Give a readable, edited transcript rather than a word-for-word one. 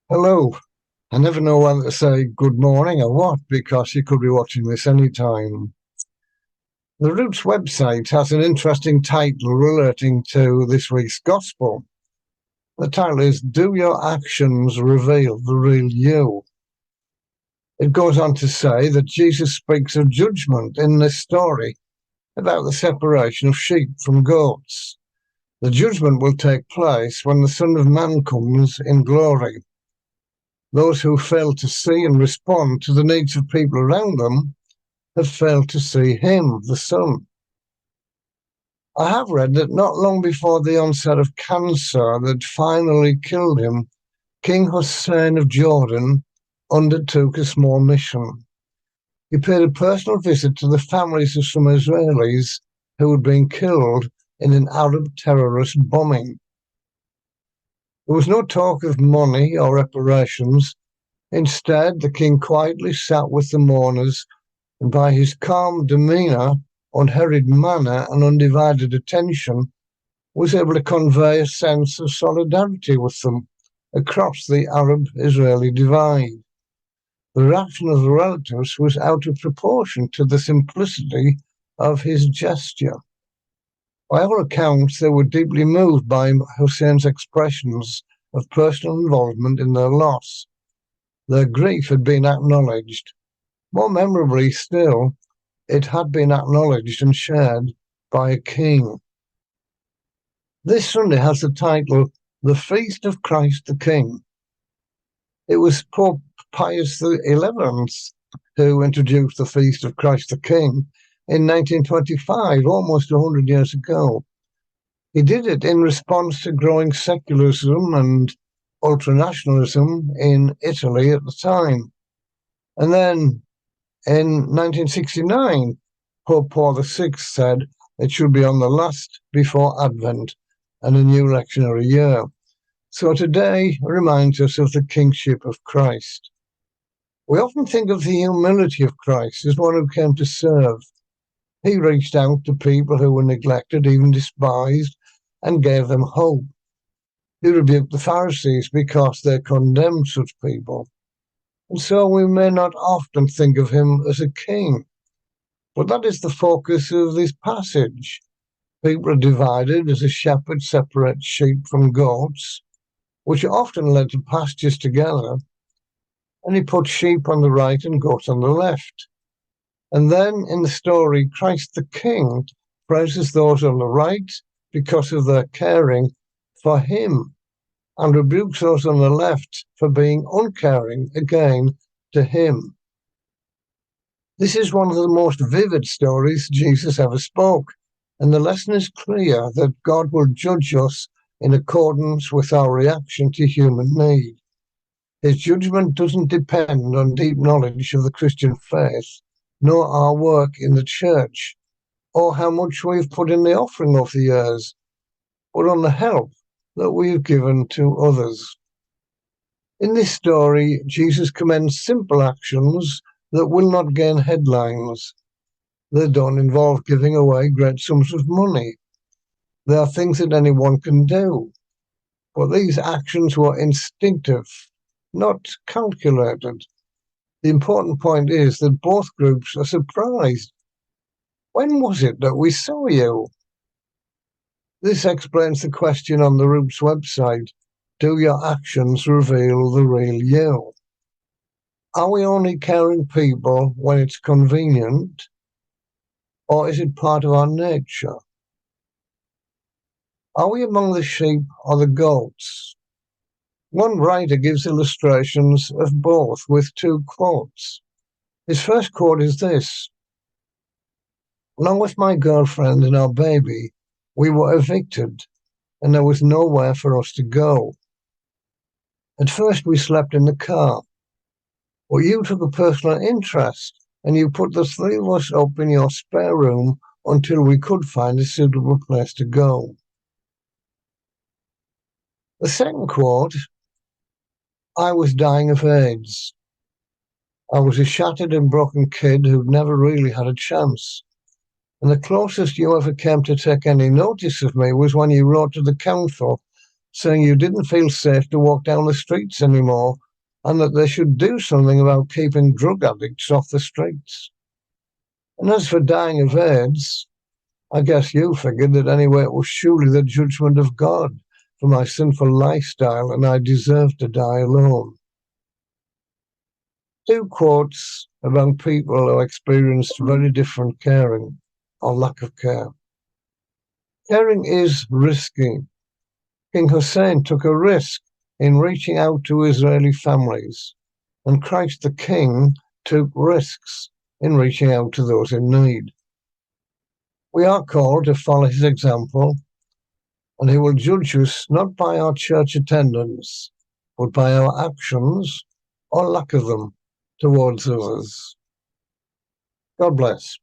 Hello. I never know whether to say good morning or what because you could be watching this anytime. The Roots website has an interesting title relating to this week's Gospel. The title is Do Your Actions Reveal the Real You? It goes on to say that Jesus speaks of judgment in this story about the separation of sheep from goats. The judgment will take place when the Son of Man comes in glory. Those who fail to see and respond to the needs of people around them have failed to see him, the Son. I have read that not long before the onset of cancer that finally killed him, King Hussein of Jordan undertook a small mission. He paid a personal visit to the families of some Israelis who had been killed in an Arab terrorist bombing. There was no talk of money or reparations. Instead, the king quietly sat with the mourners, and by his calm demeanour, unhurried manner, and undivided attention, was able to convey a sense of solidarity with them across the Arab-Israeli divide. The reaction of the relatives was out of proportion to the simplicity of his gesture. By all accounts, they were deeply moved by Hussein's expressions of personal involvement in their loss. Their grief had been acknowledged. More memorably still, it had been acknowledged and shared by a king. This Sunday has the title The Feast of Christ the King. It was Pope Pius XI who introduced the Feast of Christ the King in 1925, almost 100 years ago. He did it in response to growing secularism and ultranationalism in Italy at the time. And then in 1969, Pope Paul VI said it should be on the last before Advent and a new lectionary year. So today reminds us of the kingship of Christ. We often think of the humility of Christ as one who came to serve. He reached out to people who were neglected, even despised, and gave them hope. He rebuked the Pharisees because they condemned such people. And so we may not often think of him as a king. But that is the focus of this passage. People are divided as a shepherd separates sheep from goats, which are often led to pastures together, and he puts sheep on the right and goats on the left. And then in the story, Christ the King praises those on the right because of their caring for him, and rebukes those on the left for being uncaring again to him. This is one of the most vivid stories Jesus ever spoke, and the lesson is clear that God will judge us in accordance with our reaction to human need. His judgment doesn't depend on deep knowledge of the Christian faith, nor our work in the church, or how much we've put in the offering over the years, but on the help that we've given to others. In this story, Jesus commends simple actions that will not gain headlines. They don't involve giving away great sums of money. They are things that anyone can do. But these actions were instinctive, not calculated. The important point is that both groups are surprised. When was it that we saw you? This explains the question on the Roots website. Do your actions reveal the real you? Are we only caring people when it's convenient? Or is it part of our nature? Are we among the sheep or the goats? One writer gives illustrations of both with two quotes. His first quote is this: along with my girlfriend and our baby, we were evicted, and there was nowhere for us to go. At first we slept in the car. Well, you took a personal interest, and you put the three of us up in your spare room until we could find a suitable place to go. The second quote: I was dying of AIDS. I was a shattered and broken kid who'd never really had a chance. And the closest you ever came to take any notice of me was when you wrote to the council saying you didn't feel safe to walk down the streets anymore and that they should do something about keeping drug addicts off the streets. And as for dying of AIDS, I guess you figured that anyway it was surely the judgment of God for my sinful lifestyle and I deserved to die alone. Two quotes about people who experienced very different caring or lack of care. Caring is risky. King Hussein took a risk in reaching out to Israeli families, and Christ the King took risks in reaching out to those in need. We are called to follow his example, and he will judge us not by our church attendance, but by our actions or lack of them towards others. God bless.